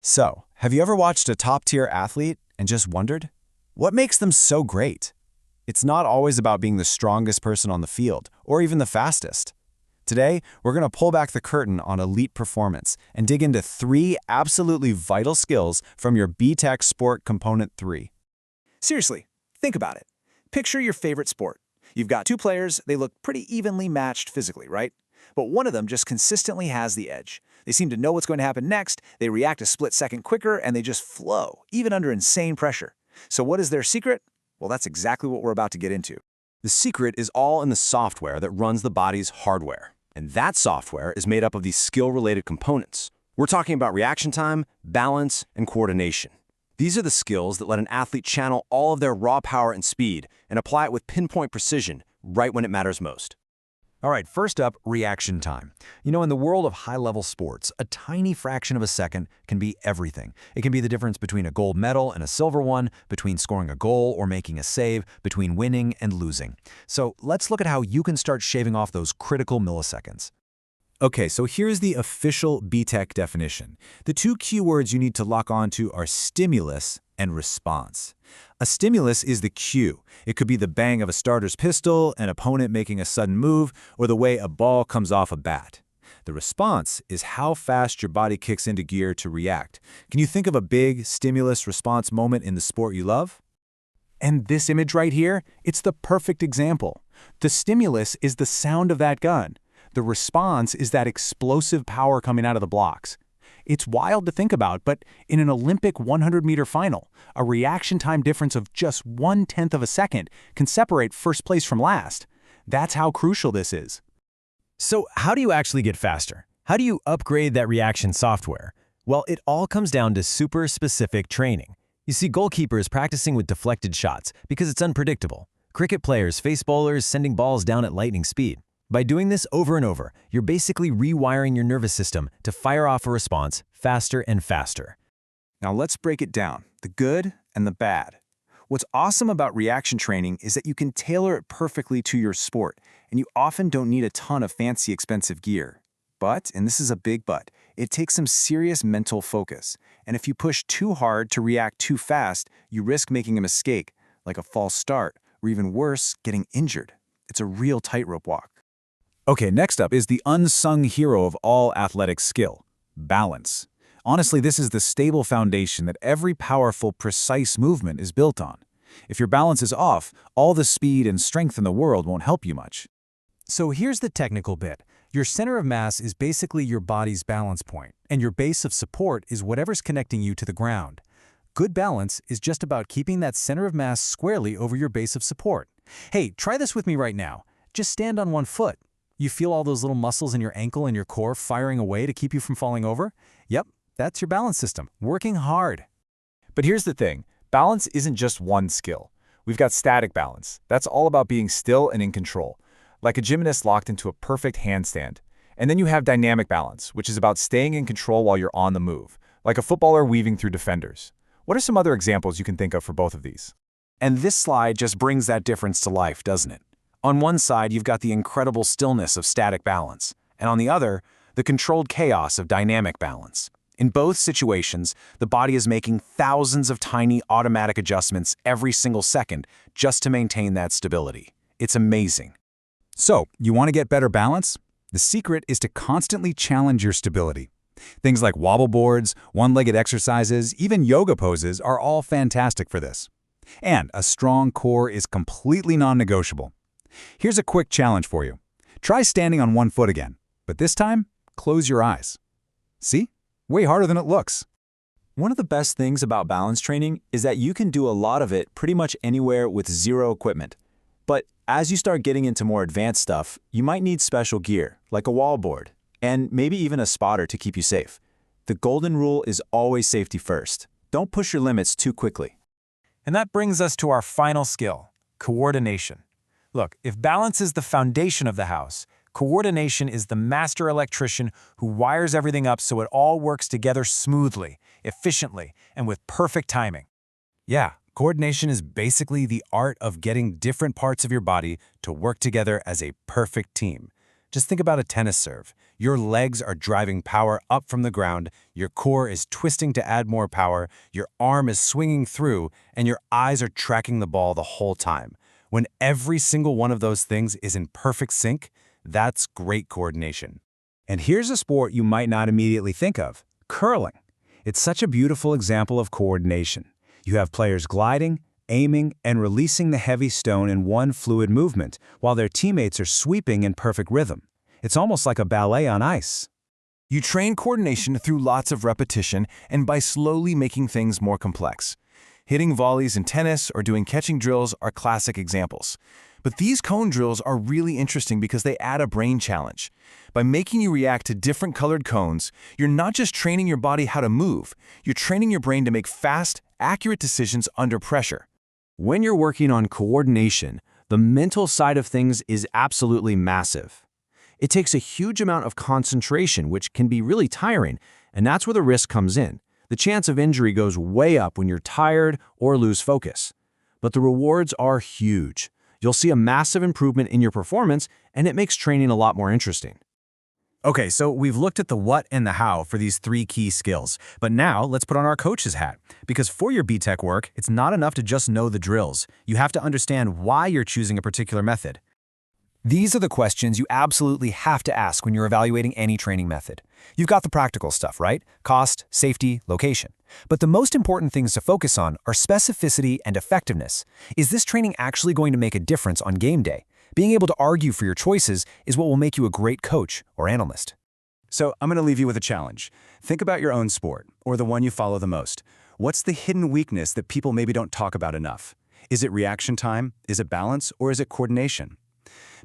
So, have you ever watched a top-tier athlete and just wondered, what makes them so great? It's not always about being the strongest person on the field, or even the fastest. Today, we're going to pull back the curtain on elite performance and dig into 3 absolutely vital skills from your BTEC Sport Component 3. Seriously, think about it. Picture your favorite sport. You've got 2 players, they look pretty evenly matched physically, right? But one of them just consistently has the edge. They seem to know what's going to happen next, they react a split second quicker, and they just flow, even under insane pressure. So what is their secret? Well, that's exactly what we're about to get into. The secret is all in the software that runs the body's hardware. And that software is made up of these skill-related components. We're talking about reaction time, balance, and coordination. These are the skills that let an athlete channel all of their raw power and speed and apply it with pinpoint precision right when it matters most. All right, first up, reaction time. You know, in the world of high-level sports, a tiny fraction of a second can be everything. It can be the difference between a gold medal and a silver one, between scoring a goal or making a save, between winning and losing. So let's look at how you can start shaving off those critical milliseconds. Okay, so here's the official BTEC definition. The 2 keywords you need to lock onto are stimulus and response. A stimulus is the cue. It could be the bang of a starter's pistol, an opponent making a sudden move, or the way a ball comes off a bat. The response is how fast your body kicks into gear to react. Can you think of a big stimulus-response moment in the sport you love? And this image right here, it's the perfect example. The stimulus is the sound of that gun. The response is that explosive power coming out of the blocks. It's wild to think about, but in an Olympic 100-meter final, a reaction time difference of just 1/10 of a second can separate first place from last. That's how crucial this is. So how do you actually get faster? How do you upgrade that reaction software? Well, it all comes down to super specific training. You see goalkeepers practicing with deflected shots because it's unpredictable. Cricket players face bowlers sending balls down at lightning speed. By doing this over and over, you're basically rewiring your nervous system to fire off a response faster and faster. Now let's break it down, the good and the bad. What's awesome about reaction training is that you can tailor it perfectly to your sport, and you often don't need a ton of fancy expensive gear. But, and this is a big but, it takes some serious mental focus. And if you push too hard to react too fast, you risk making a mistake, like a false start, or even worse, getting injured. It's a real tightrope walk. Okay, next up is the unsung hero of all athletic skill, balance. Honestly, this is the stable foundation that every powerful, precise movement is built on. If your balance is off, all the speed and strength in the world won't help you much. So here's the technical bit. Your center of mass is basically your body's balance point, and your base of support is whatever's connecting you to the ground. Good balance is just about keeping that center of mass squarely over your base of support. Hey, try this with me right now. Just stand on one foot. You feel all those little muscles in your ankle and your core firing away to keep you from falling over? Yep, that's your balance system, working hard. But here's the thing, balance isn't just one skill. We've got static balance. That's all about being still and in control, like a gymnast locked into a perfect handstand. And then you have dynamic balance, which is about staying in control while you're on the move, like a footballer weaving through defenders. What are some other examples you can think of for both of these? And this slide just brings that difference to life, doesn't it? On one side, you've got the incredible stillness of static balance, and on the other, the controlled chaos of dynamic balance. In both situations, the body is making thousands of tiny automatic adjustments every single second just to maintain that stability. It's amazing. So, you want to get better balance? The secret is to constantly challenge your stability. Things like wobble boards, one-legged exercises, even yoga poses are all fantastic for this. And a strong core is completely non-negotiable. Here's a quick challenge for you. Try standing on one foot again, but this time, close your eyes. See? Way harder than it looks. One of the best things about balance training is that you can do a lot of it pretty much anywhere with zero equipment. But as you start getting into more advanced stuff, you might need special gear, like a wall board, and maybe even a spotter to keep you safe. The golden rule is always safety first. Don't push your limits too quickly. And that brings us to our final skill, coordination. Look, if balance is the foundation of the house, coordination is the master electrician who wires everything up so it all works together smoothly, efficiently, and with perfect timing. Yeah, coordination is basically the art of getting different parts of your body to work together as a perfect team. Just think about a tennis serve. Your legs are driving power up from the ground, your core is twisting to add more power, your arm is swinging through, and your eyes are tracking the ball the whole time. When every single one of those things is in perfect sync, that's great coordination. And here's a sport you might not immediately think of: curling. It's such a beautiful example of coordination. You have players gliding, aiming, and releasing the heavy stone in one fluid movement, while their teammates are sweeping in perfect rhythm. It's almost like a ballet on ice. You train coordination through lots of repetition and by slowly making things more complex. Hitting volleys in tennis or doing catching drills are classic examples. But these cone drills are really interesting because they add a brain challenge. By making you react to different colored cones, you're not just training your body how to move, you're training your brain to make fast, accurate decisions under pressure. When you're working on coordination, the mental side of things is absolutely massive. It takes a huge amount of concentration, which can be really tiring, and that's where the risk comes in. The chance of injury goes way up when you're tired or lose focus. But the rewards are huge. You'll see a massive improvement in your performance, and it makes training a lot more interesting. Okay, so we've looked at the what and the how for these 3 key skills. But now let's put on our coach's hat. Because for your BTEC work, it's not enough to just know the drills. You have to understand why you're choosing a particular method. These are the questions you absolutely have to ask when you're evaluating any training method. You've got the practical stuff, right? Cost, safety, location. But the most important things to focus on are specificity and effectiveness. Is this training actually going to make a difference on game day? Being able to argue for your choices is what will make you a great coach or analyst. So I'm going to leave you with a challenge. Think about your own sport, or the one you follow the most. What's the hidden weakness that people maybe don't talk about enough? Is it reaction time? Is it balance? Or is it coordination?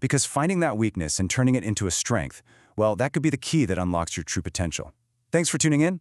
Because finding that weakness and turning it into a strength, well, that could be the key that unlocks your true potential. Thanks for tuning in.